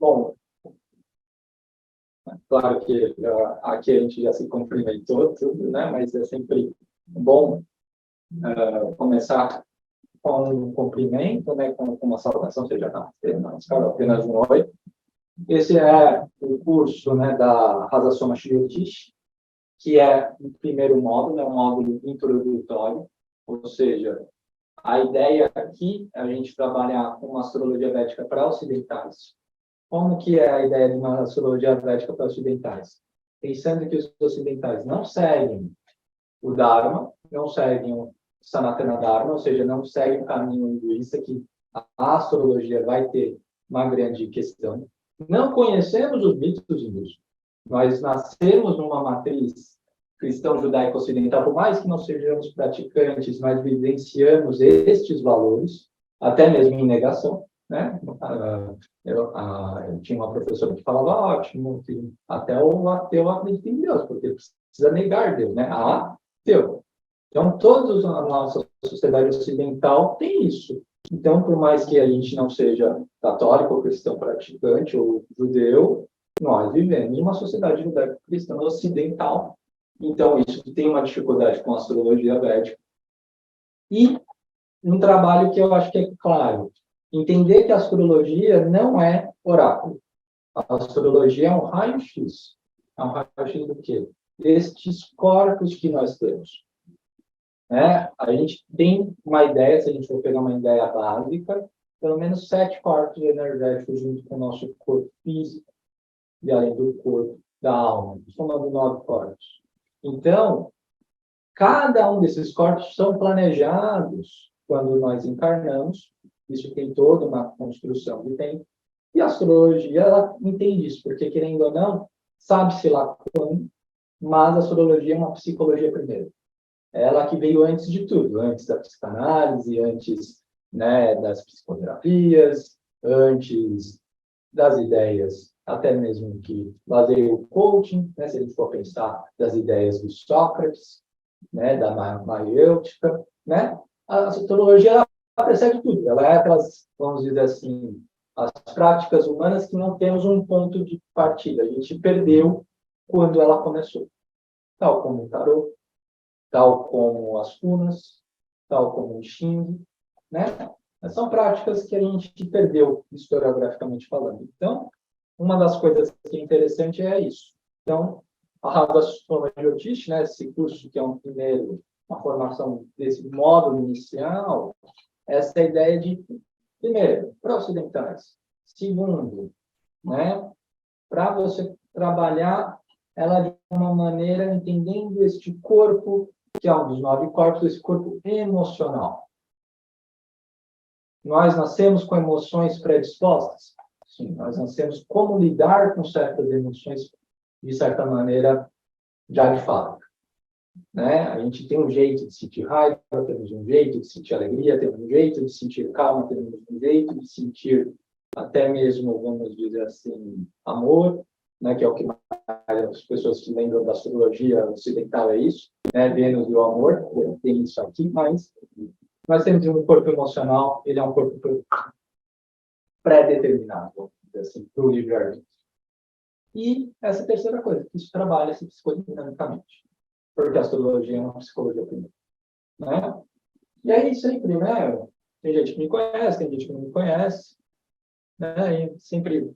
Bom, claro que aqui a gente já se cumprimentou tudo, né? Mas é sempre bom começar com um cumprimento, né? Com uma saudação, seja na escala apenas um oi. Esse é o curso, né, da Rasa Soma Shiryotishi, que é o primeiro módulo, é um módulo introdutório, ou seja, a ideia aqui é a gente trabalhar com uma astrologia védica para ocidentais. Como que é a ideia de uma astrologia védica para ocidentais? Pensando que os ocidentais não seguem o Dharma, não seguem o Sanatana Dharma, ou seja, não seguem o caminho hinduísta, que a astrologia vai ter uma grande questão. Não conhecemos os mitos hindus. Nós nascemos numa matriz cristão-judaico-ocidental, por mais que não sejamos praticantes, nós vivenciamos estes valores, até mesmo em negação, né? Eu tinha uma professora que falava, ótimo, que até o ateu acredita em Deus, porque precisa negar Deus, né? Ateu. Então, toda a nossa sociedade ocidental tem isso. Então, por mais que a gente não seja católico, ou cristão praticante, ou judeu, nós vivemos em uma sociedade judaico-cristã ocidental. Então, isso tem uma dificuldade com a astrologia védica. E um trabalho que eu acho que é claro, entender que a astrologia não é oráculo. A astrologia é um raio-x. É um raio-x do quê? Destes corpos que nós temos. A gente tem uma ideia, se a gente for pegar uma ideia básica, pelo menos 7 corpos energéticos junto com o nosso corpo físico, e além do corpo, da alma, somando 9 corpos. Então, cada um desses corpos são planejados quando nós encarnamos, isso tem toda uma construção de tempo, e a astrologia, ela entende isso, porque, querendo ou não, sabe-se lá quando, mas a astrologia é uma psicologia primeiro. Ela que veio antes de tudo, antes da psicanálise, antes, né, das psicoterapias, antes das ideias, até mesmo que baseia o coaching, né, se a gente for pensar das ideias do Sócrates, né, da maiêutica, né? A astrologia ela precede tudo, ela é aquelas, vamos dizer assim, as práticas humanas que não temos um ponto de partida, a gente perdeu quando ela começou, tal como o tarô, tal como as runas, tal como o Xing, né? São práticas que a gente perdeu historiograficamente falando. Então, uma das coisas que é interessante é isso. Então, a Rasa Soma Jyotish, né, esse curso que é uma formação desse módulo inicial, essa ideia de, primeiro, para ocidentais. Segundo, né, para você trabalhar ela de uma maneira entendendo este corpo, que é um dos 9 corpos, esse corpo emocional. Nós nascemos com emoções predispostas? Sim, nós nascemos como lidar com certas emoções, de certa maneira, já de fábrica. Né? A gente tem um jeito de sentir raiva, temos um jeito de sentir alegria, temos um jeito de sentir calma, temos um jeito de sentir até mesmo, vamos dizer assim, amor, né? Que é o que mais as pessoas que lembram da astrologia ocidental é isso, né? Vênus e o amor, tem isso aqui, mas nós temos um corpo emocional, ele é um corpo pré-determinado, vamos dizer assim, para o livre-arbítrio. E essa terceira coisa, que isso trabalha-se psicodinamicamente, porque a astrologia é uma psicologia primeira. Né? E aí sempre, né? Tem gente que me conhece, tem gente que não me conhece, né? E sempre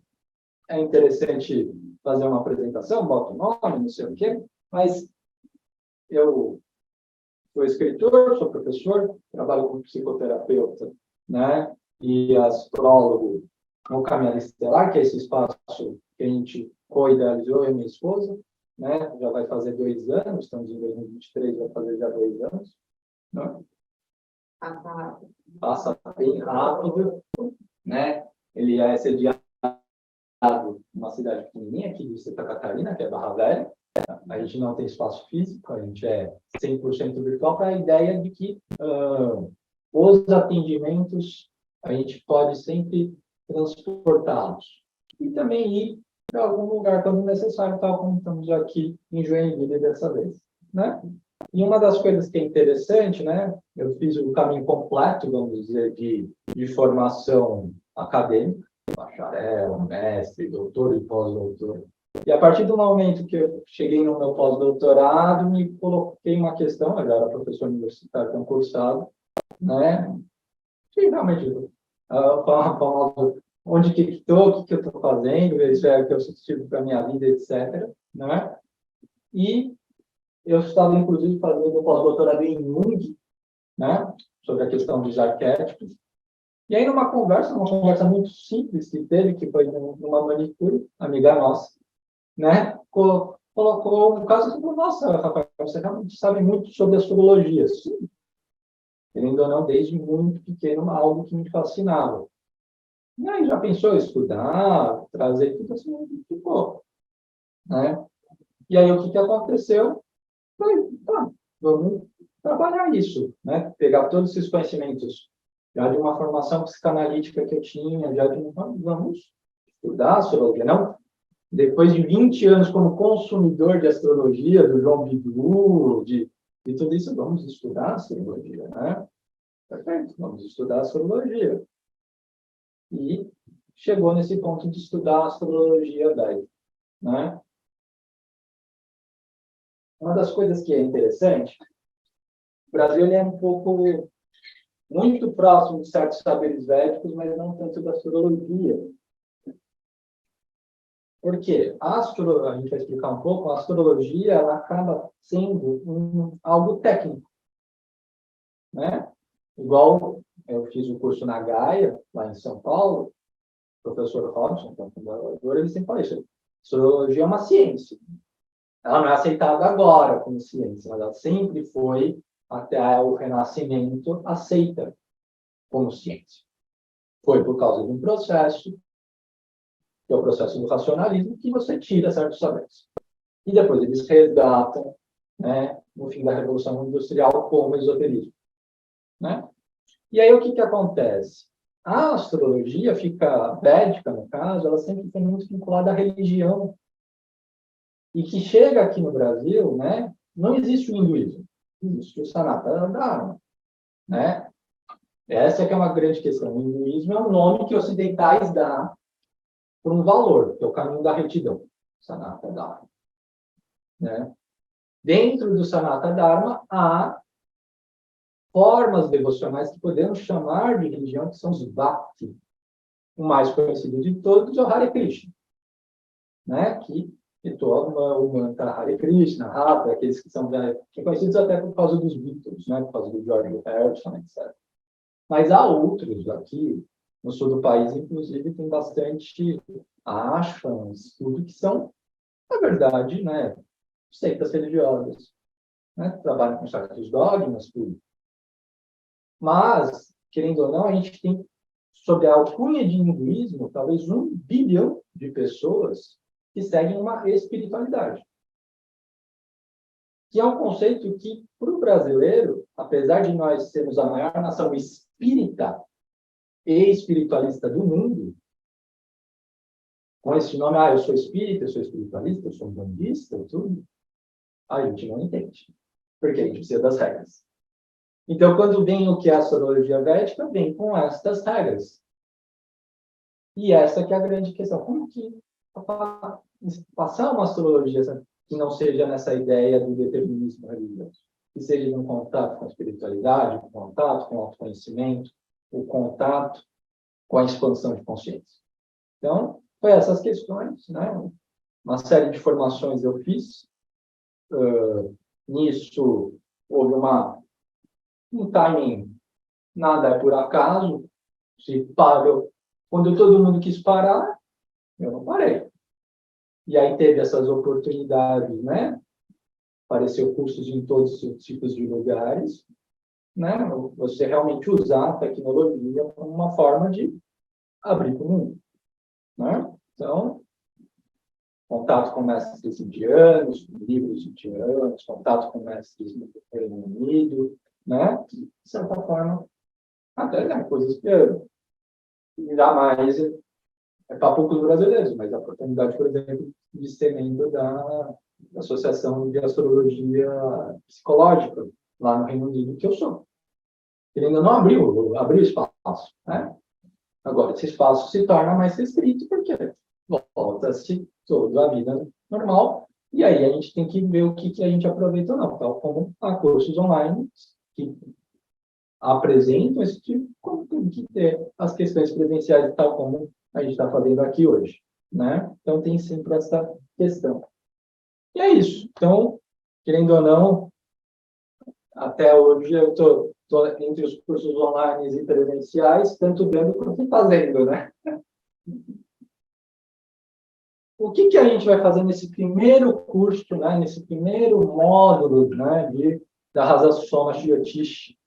é interessante fazer uma apresentação, bota o nome, não sei o quê, mas eu sou escritor, sou professor, trabalho como psicoterapeuta, né? E astrólogo no Caminhada Estelar, que é esse espaço que a gente co-idealizou, eu e minha esposa, né? Já vai fazer 2 anos, estamos em 2023, vai fazer já 2 anos. Né? Passa bem rápido, né? Ele é sediado numa cidade pequenininha aqui de Santa Catarina, que é Barra Velha. A gente não tem espaço físico, a gente é 100% virtual, para a ideia de que os atendimentos a gente pode sempre transportá-los. E também ir para algum lugar quando necessário, tal como estamos aqui em Joinville dessa vez. Né? E uma das coisas que é interessante, né? Eu fiz o caminho completo, vamos dizer, de formação acadêmica, bacharel, mestre, doutor e pós-doutor. E a partir do momento que eu cheguei no meu pós-doutorado, me coloquei uma questão, eu já era professor universitário concursado, né? Que realmente, onde que estou, o que eu estou fazendo, isso é o que eu substituo para a minha vida, etc. Né? E eu estava, inclusive, fazendo pós-doutorado em Jung, né? Sobre a questão dos arquétipos. E aí, numa conversa muito simples que teve, que foi numa manicure, amiga nossa, né? Colocou um caso e falou, nossa, Rafael, você realmente sabe muito sobre astrologia. Sim, querendo ou não, desde muito pequeno, algo que me fascinava. E aí, já pensou em estudar, trazer tudo assim, ficou, né? E aí, o que aconteceu? Foi, tá, vamos trabalhar isso, né? Pegar todos esses conhecimentos, já de uma formação psicanalítica que eu tinha, já de vamos estudar astrologia, não? Depois de 20 anos como consumidor de astrologia, do João Bidu, de tudo isso, vamos estudar astrologia, né? Perfeito, vamos estudar astrologia. E chegou nesse ponto de estudar a astrologia védica, né? Uma das coisas que é interessante, o Brasil ele é um pouco muito próximo de certos saberes védicos, mas não tanto da astrologia. Por quê? A gente vai explicar um pouco, a astrologia ela acaba sendo algo técnico, né? Igual eu fiz o curso na Gaia, lá em São Paulo, o professor Robson, que é o fundador, ele sempre fala isso. Astrologia é uma ciência. Ela não é aceitada agora como ciência, mas ela sempre foi, até o Renascimento, aceita como ciência. Foi por causa de um processo, que é o processo do racionalismo, que você tira certos saberes. E depois eles resgatam, né, no fim da Revolução Industrial, como esoterismo. Né? E aí o que acontece? A astrologia fica védica, no caso, ela sempre foi muito vinculada à religião. E que chega aqui no Brasil, né, não existe o hinduísmo, existe o Sanatana Dharma, né? Essa é que é uma grande questão. O hinduísmo é um nome que ocidentais dão por um valor, que é o caminho da retidão, Sanatana Dharma. Né? Dentro do Sanatana Dharma, há formas devocionais que podemos chamar de religião, que são os Bhakti. O mais conhecido de todos é o Hare Krishna, né? Que toma o mantra Hare Krishna, Rapa, aqueles que são conhecidos até por causa dos Beatles, né? Por causa do George Harrison, etc. Mas há outros aqui, no sul do país, inclusive, tem bastante ashrams, tudo que são, na verdade, né? Seitas religiosas, né? Trabalham com certos dogmas, tudo. Mas, querendo ou não, a gente tem, sob a alcunha de hinduísmo, talvez 1 bilhão de pessoas que seguem uma espiritualidade. Que é um conceito que, para o brasileiro, apesar de nós sermos a maior nação espírita e espiritualista do mundo, com esse nome, eu sou espírita, eu sou espiritualista, eu sou bandista, tudo, a gente não entende. Porque a gente precisa das regras. Então, quando vem o que é a astrologia védica, vem com estas regras. E essa que é a grande questão. Como que passar uma astrologia que não seja nessa ideia do determinismo religioso? Que seja um contato com a espiritualidade, um contato com o autoconhecimento, o contato com a expansão de consciência. Então, foi essas questões, né? Uma série de formações eu fiz. Nisso, houve um timing, nada é por acaso. Se parou. Quando todo mundo quis parar, eu não parei. E aí teve essas oportunidades, né? Apareceu cursos em todos os tipos de lugares, né? Você realmente usar a tecnologia como uma forma de abrir para o mundo, né? Então, contato com mestres indianos, com livros indianos, contato com mestres no Reino Unido, né? De certa forma, até né, coisas que jamais é para poucos brasileiros, mas a oportunidade, por exemplo, de ser membro da Associação de Astrologia Psicológica, lá no Reino Unido, que eu sou. Ele ainda não abriu espaço, né? Agora, esse espaço se torna mais restrito, porque volta-se toda a vida normal, e aí a gente tem que ver o que a gente aproveita ou não, tal como há cursos online que apresentam esse tipo, como tem que ter as questões presenciais, tal como a gente está fazendo aqui hoje, né? Então, tem sempre essa questão. E é isso. Então, querendo ou não, até hoje eu estou entre os cursos online e presenciais, tanto dando quanto fazendo, né? O que a gente vai fazer nesse primeiro curso, né? Nesse primeiro módulo, né? Da Rasasoma Shiotish,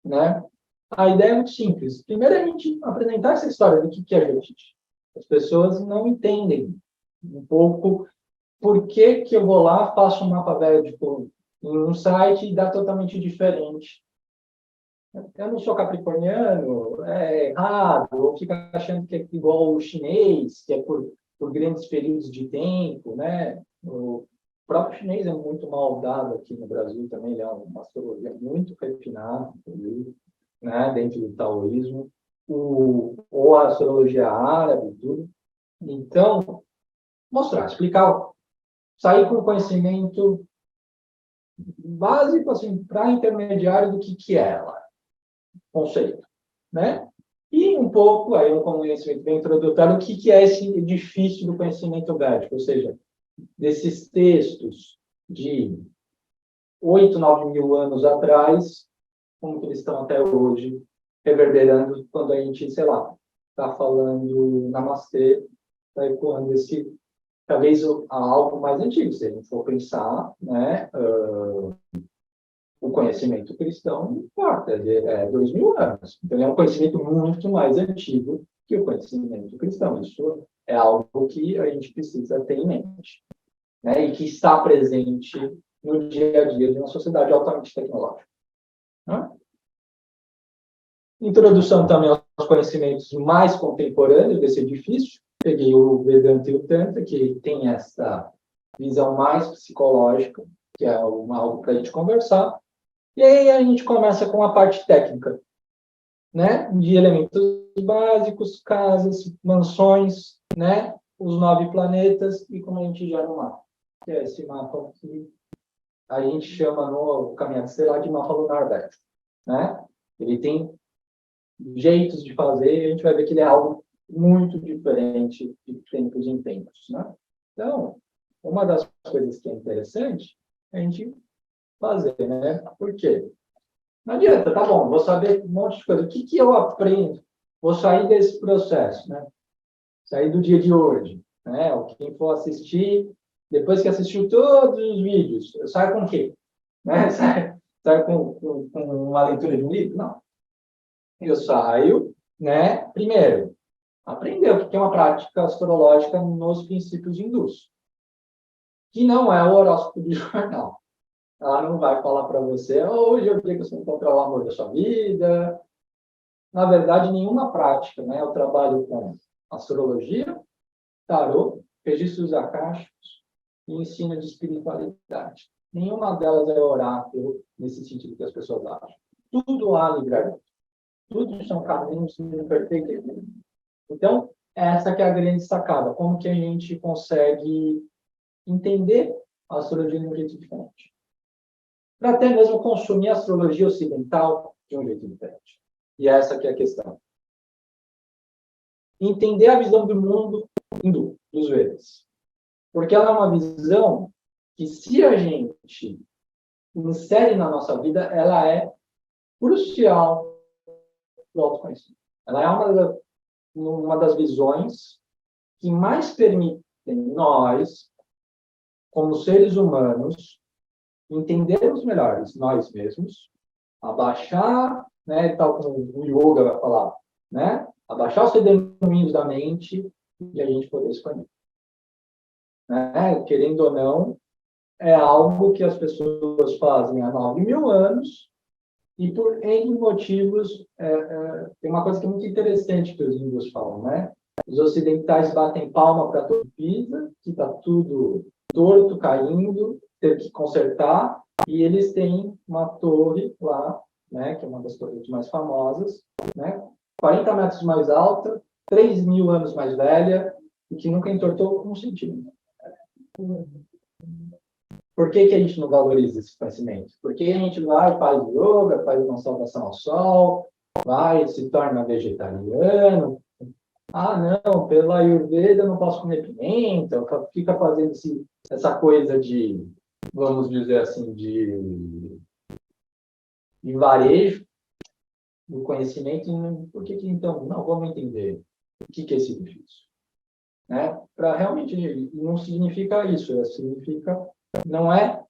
né? A ideia é muito simples. Primeiro, a gente apresentar essa história do que é Jyotish. As pessoas não entendem um pouco por que eu vou lá, faço um mapa védico em um site e dá totalmente diferente. Eu não sou capricorniano, é errado, ou fica achando que é igual o chinês, que é por grandes períodos de tempo, né? O próprio chinês é muito mal dado aqui no Brasil também, ele é uma astrologia muito refinada, né? Dentro do taoísmo, ou a astrologia árabe, tudo. Então, mostrar, explicar, sair com conhecimento básico, assim, para intermediário do que é ela, conceito, né? E um pouco, aí um conhecimento bem introdutório, o que é esse edifício do conhecimento védico, ou seja, desses textos de 8, 9 mil anos atrás, como que eles estão até hoje, reverberando quando a gente, sei lá, está falando Namastê, está ecoando esse, talvez algo mais antigo, se a gente for pensar, né, o conhecimento cristão não importa, é 2 mil anos. Então, é um conhecimento muito mais antigo que o conhecimento cristão. Isso é algo que a gente precisa ter em mente, né? E que está presente no dia a dia de uma sociedade altamente tecnológica, né? Introdução também aos conhecimentos mais contemporâneos desse edifício. Peguei o Vedanta e o Tantra, que tem essa visão mais psicológica, que é algo para a gente conversar. E aí a gente começa com a parte técnica, né? De elementos básicos, casas, mansões, né? Os 9 planetas e como a gente gera um mapa. Que é esse mapa que a gente chama no Caminhada Estelar de mapa lunar védico, né? Ele tem jeitos de fazer e a gente vai ver que ele é algo muito diferente de tempos em tempos, né? Então, uma das coisas que é interessante é a gente fazer, né? Por quê? Não adianta, tá bom, vou saber um monte de coisa. O que eu aprendo? Vou sair desse processo, né? Sair do dia de hoje, né? Quem for assistir, depois que assistiu todos os vídeos, eu saio com o quê? Né? Saio com uma leitura de um livro? Não. Eu saio, né? Primeiro, aprender o que é uma prática astrológica nos princípios hindus, que não é o horóscopo de jornal. Ela não vai falar para você, hoje é o dia que você encontrar o amor da sua vida. Na verdade, nenhuma prática, né? Eu trabalho com astrologia, tarô, registros acásticos e ensino de espiritualidade. Nenhuma delas é oráculo nesse sentido que as pessoas acham. Tudo há livre-arbítrio. Tudo são caminhos perfeitos. Então, essa que é a grande sacada. Como que a gente consegue entender a astrologia de um jeito diferente? Para até mesmo consumir a astrologia ocidental de um jeito diferente. E essa que é a questão. Entender a visão do mundo hindu, dos Vedas. Porque ela é uma visão que, se a gente insere na nossa vida, ela é crucial para o autoconhecimento. Ela é uma das visões que mais permitem nós, como seres humanos, entendermos melhor nós mesmos, abaixar, né, tal como o yoga vai falar, né, abaixar os redemoinhos da mente e a gente poder escolher. Né? Querendo ou não, é algo que as pessoas fazem há 9 mil anos e por N motivos, tem uma coisa que é muito interessante que os hindus falam, né? Os ocidentais batem palma para a Torre de Pisa, que está tudo torto, caindo, teve que consertar, e eles têm uma torre lá, né, que é uma das torres mais famosas, né, 40 metros mais alta, 3.000 anos mais velha, e que nunca entortou um centímetro. Por que a gente não valoriza esse conhecimento? Porque a gente vai, faz yoga, faz uma saudação ao sol, vai, se torna vegetariano. Ah, não, pela Ayurveda eu não posso comer pimenta, fica fazendo essa coisa de, vamos dizer assim, de varejo do conhecimento. Por que então? Não, vamos entender o que é esse difícil. Né? Para realmente, não significa isso, significa, não é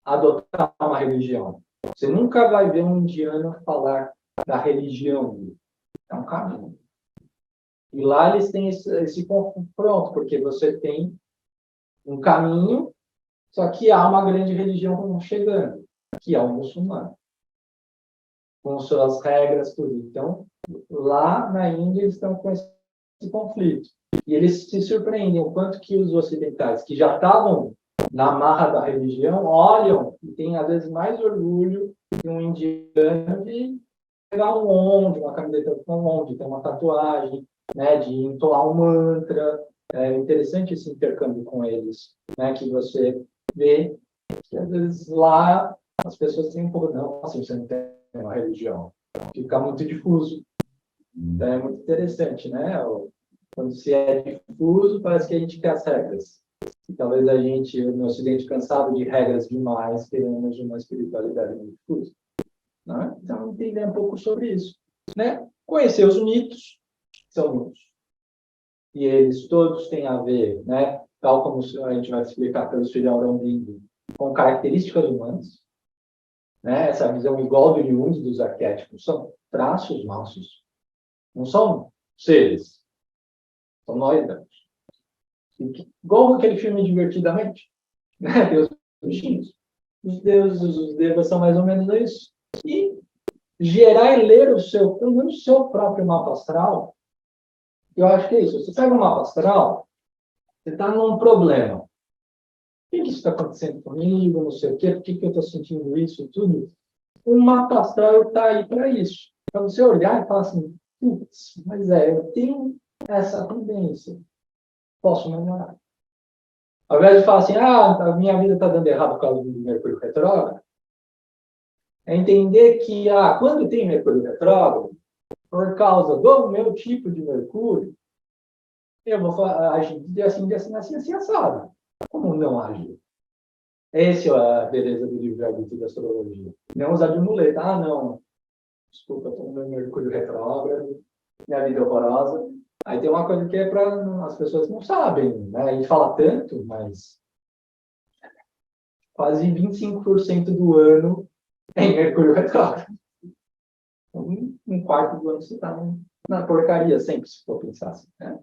adotar uma religião. Você nunca vai ver um indiano falar da religião. É um caminho. E lá eles têm esse confronto, porque você tem um caminho, só que há uma grande religião chegando, que é o muçulmano, com suas regras, tudo. Então, lá na Índia, eles estão com esse conflito. E eles se surpreendem o quanto que os ocidentais, que já estavam na marra da religião, olham e têm, às vezes, mais orgulho de um indiano de pegar um Om, de uma camiseta com um Om, de ter uma tatuagem, né, de entoar um mantra. É interessante esse intercâmbio com eles, né, que você vê que, às vezes, lá as pessoas têm um pouco, não, assim, você não tem uma religião. Fica muito difuso. Então, é muito interessante, né? Quando se é difuso, parece que a gente quer as regras. E talvez a gente, no Ocidente, cansado de regras demais, queremos uma espiritualidade muito difusa. Né? Então, entender um pouco sobre isso. Né? Conhecer os mitos, são muitos. E eles todos têm a ver, né? Tal como a gente vai explicar pelo Sri Aurobindo, com características humanas. Né? Essa visão igual do Jung dos arquétipos são traços nossos. Não são seres. São nós mesmos. Igual aquele filme Divertidamente. Né? Tem os bichinhos. Os deuses, os devas são mais ou menos isso. E gerar e ler pelo menos o seu próprio mapa astral, eu acho que é isso. Você pega um mapa astral, você está num problema. O que isso está acontecendo comigo? Não sei o quê, por que eu estou sentindo isso e tudo? O mapa astral está aí para isso. Para você olhar e falar assim, putz, mas eu tenho essa tendência. Posso melhorar. Ao invés de falar assim, a minha vida está dando errado por causa do Mercúrio retrógrado, é entender que, quando tem Mercúrio retrógrado, por causa do meu tipo de Mercúrio, eu vou agir assim, assado. Como não agir? Essa é a beleza do livre-arbítrio da astrologia. Não usar de muleta. Não. Desculpa, estou no meu Mercúrio retrógrado, minha vida é horrorosa. Aí tem uma coisa que é para as pessoas que não sabem, né? A gente fala tanto, mas quase 25% do ano é em Mercúrio retrógrado. Um quarto do ano você está na porcaria sempre, se for pensar assim. Né?